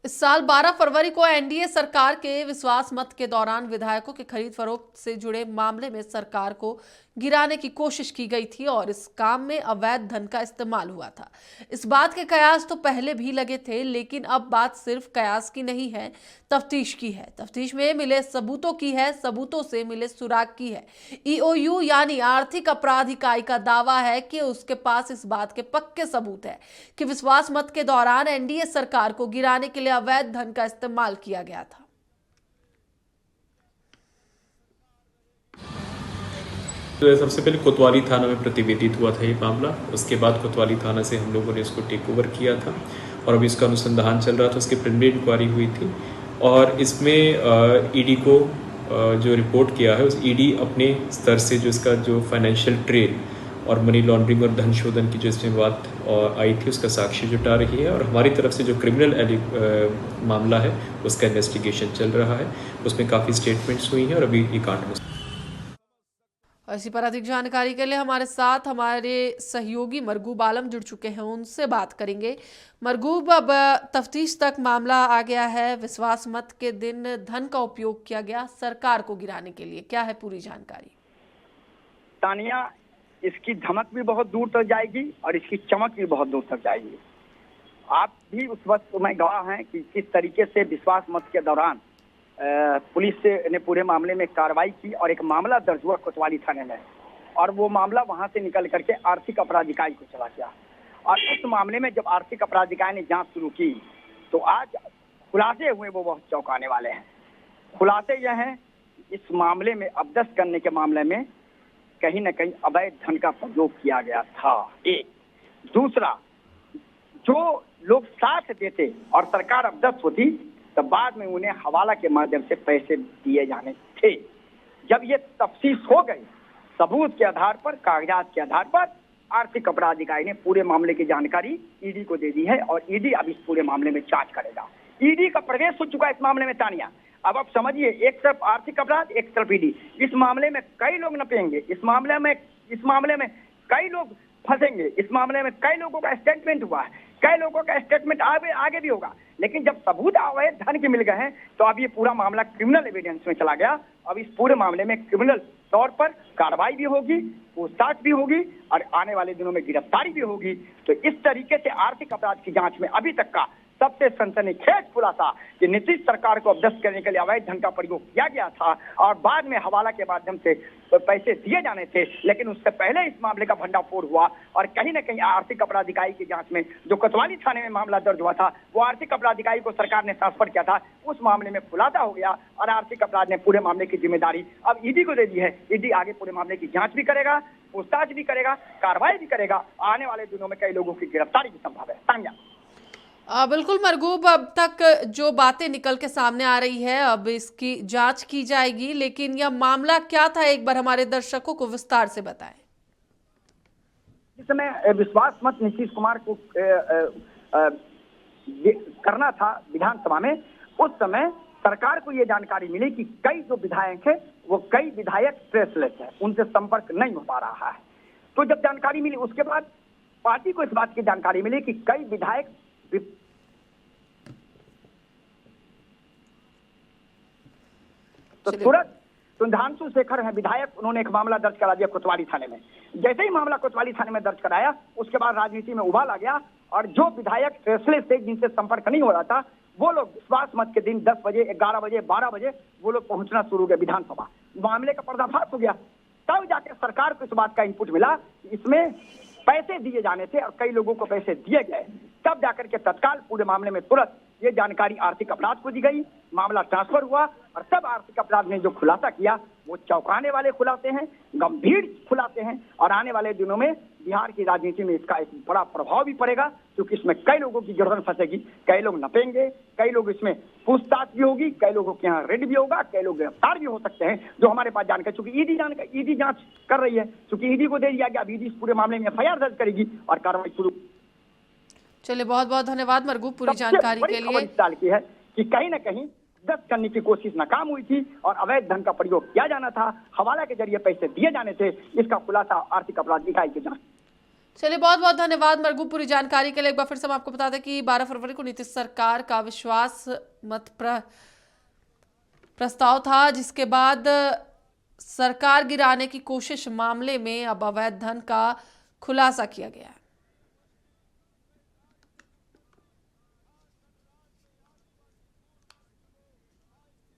इस साल 12 फरवरी को एनडीए सरकार के विश्वास मत के दौरान विधायकों के खरीद फरोख्त से जुड़े मामले में सरकार को गिराने की कोशिश की गई थी और इस काम में अवैध धन का इस्तेमाल हुआ था। इस बात के कयास तो पहले भी लगे थे, लेकिन अब बात सिर्फ कयास की नहीं है, तफ्तीश की है। तफ्तीश में मिले सबूतों की है, सबूतों से मिले सुराग की है। ईओयू यानी आर्थिक अपराध इकाई का दावा है कि उसके पास इस बात के पक्के सबूत है कि विश्वास मत के दौरान एनडीए सरकार को गिराने के लिए अवैध धन का इस्तेमाल किया गया था। तो सबसे पहले कोतवाली थाना में प्रतिवेदित हुआ था ये मामला। उसके बाद कोतवाली थाना से हम लोगों ने इसको टेक ओवर किया था और अभी इसका अनुसंधान चल रहा था। उसकी प्रिलिमिनरी इंक्वायरी हुई थी और इसमें ईडी को जो रिपोर्ट किया है उस ईडी अपने स्तर से जो इसका जो फाइनेंशियल ट्रेल और मनी लॉन्ड्रिंग और धन शोधन की जो इसमें बात आई थी उसका साक्ष्य जुटा रही है और हमारी तरफ से जो क्रिमिनल मामला है उसका इन्वेस्टिगेशन चल रहा है। उसमें काफ़ी स्टेटमेंट्स हुई हैं और अभी ये कांड में। इसी पर अधिक जानकारी के लिए हमारे साथ हमारे सहयोगी मरगूब आलम जुड़ चुके हैं, उनसे बात करेंगे। मरगूब, अब तफ्तीश तक मामला आ गया है, विश्वास मत के दिन धन का उपयोग किया गया सरकार को गिराने के लिए, क्या है पूरी जानकारी? तानिया, इसकी धमक भी बहुत दूर तक जाएगी और इसकी चमक भी बहुत दूर तक जाएगी। आप भी उस वक्त में गवाह हैं कि किस तरीके से विश्वास मत के दौरान पुलिस ने पूरे मामले में कार्रवाई की और एक मामला दर्ज हुआ कोतवाली थाने में और वो मामला वहां से निकल करके आर्थिक अपराध इकाई को चला गया। और उस मामले में जब आर्थिक अपराध इकाई ने जांच शुरू की तो आज खुलासे हुए वो बहुत चौंकाने वाले हैं। खुलासे यह हैं, इस मामले में अबदस्त करने के मामले में कहीं न कहीं अवैध धन का प्रयोग किया गया था। एक दूसरा, जो लोग साथ देते और सरकार अबदस्त होती तो बाद में उन्हें हवाला के माध्यम से पैसे दिए जाने थे। जब ये तफ्तीश हो गई, सबूत के आधार पर, कागजात के आधार पर आर्थिक अपराध इकाई ने पूरे मामले की जानकारी ईडी को दे दी है और ईडी अब इस पूरे मामले में जांच करेगा। ईडी का प्रवेश हो चुका है इस मामले में तानिया। अब आप समझिए, एक तरफ आर्थिक अपराध, एक तरफ ईडी। इस मामले में कई लोग नपेंगे, इस मामले में कई लोग फंसेंगे, इस मामले में कई लोगों का स्टेटमेंट हुआ है, कई लोगों का स्टेटमेंट आगे भी होगा। लेकिन जब सबूत अवैध धन के मिल गए हैं तो अब ये पूरा मामला क्रिमिनल एविडेंस में चला गया। अब इस पूरे मामले में क्रिमिनल तौर पर कार्रवाई भी होगी, पूछताछ भी होगी और आने वाले दिनों में गिरफ्तारी भी होगी। तो इस तरीके से आर्थिक अपराध की जांच में अभी तक का सबसे सनसनीखेज खुलासा कि नीतीश सरकार को अबदस्त करने के लिए अवैध धन का प्रयोग किया गया था और बाद में हवाला के माध्यम से पैसे दिए जाने थे। लेकिन उससे पहले इस मामले का भंडाफोड़ हुआ और कहीं न कहीं आर्थिक अपराध इकाई की जांच में जो कोतवाली थाने में मामला दर्ज हुआ था, वो आर्थिक अपराध इकाई को सरकार ने ट्रांसफर किया था, उस मामले में खुलासा हो गया और आर्थिक अपराध ने पूरे मामले की जिम्मेदारी अब ईडी को दे दी है। ईडी आगे पूरे मामले की जांच भी करेगा, पूछताछ भी करेगा, कार्रवाई भी करेगा। आने वाले दिनों में कई लोगों की गिरफ्तारी की संभावना है। तानिया, बिल्कुल मरगूब, अब तक जो बातें निकल के सामने आ रही है अब इसकी जांच की जाएगी, लेकिन यह मामला क्या था एक बार हमारे दर्शकों को विस्तार से बताएं। जिस समय विश्वास मत नीतीश कुमार को करना था विधानसभा में, उस समय सरकार को यह जानकारी मिली कि कई जो विधायक है वो कई विधायक स्ट्रेसलेस है, उनसे संपर्क नहीं हो पा रहा है। तो जब जानकारी मिली उसके बाद पार्टी को इस बात की जानकारी मिली कि कई विधायक तो तुरंत सुधांशु शेखर है विधायक, उन्होंने एक मामला दर्ज करा दिया कोतवाली थाने में। जैसे ही मामला कोतवाली थाने में दर्ज कराया उसके बाद राजनीति में उबाल आ गया और जो विधायक फैसले से जिनसे संपर्क नहीं हो रहा था वो लोग विश्वास मत के दिन 10 बजे, 11 बजे, 12 बजे वो लोग पहुंचना शुरू हो गया विधानसभा। मामले का पर्दाफाश हो गया। तब जाके सरकार को इस बात का इनपुट मिला, इसमें पैसे दिए जाने थे और कई लोगों को पैसे दिए गए। तब जाकर के तत्काल पूरे मामले में तुरंत ये जानकारी आर्थिक अपराध को दी गई, मामला ट्रांसफर हुआ और तब आर्थिक अपराध ने जो खुलासा किया वो चौंकाने वाले खुलासे हैं, गंभीर खुलासे हैं और आने वाले दिनों में बिहार की राजनीति में इसका एक बड़ा प्रभाव भी पड़ेगा, क्योंकि इसमें कई लोगों की गर्दन फंसेगी, कई लोग नपेंगे, कई लोग इसमें पूछताछ भी होगी, कई लोगों के यहाँ रेड भी होगा, कई लोग गिरफ्तार भी हो सकते हैं, जो हमारे पास जानकारी, चूंकि ईडी जांच कर रही है, चूंकि ईडी को दे दिया गया, अब ईडी इस पूरे मामले में एफआईआर दर्ज करेगी और कार्रवाई शुरू। चलिए, बहुत बहुत धन्यवाद मरगूब पूरी जानकारी के लिए। इस साल की है कि कहीं न कहीं जब्त करने की कोशिश नाकाम हुई थी और अवैध धन का प्रयोग किया जाना था, हवाला के जरिए पैसे दिए जाने थे। इसका खुलासा आर्थिक अपराध इकाई की जांच चलिए, बहुत बहुत धन्यवाद मरगू पूरी जानकारी के लिए। एक बार फिर से हम आपको बता दें कि 12 फरवरी को नीतीश सरकार का विश्वास मत प्रस्ताव था, जिसके बाद सरकार गिराने की कोशिश मामले में अब अवैध धन का खुलासा किया गया है।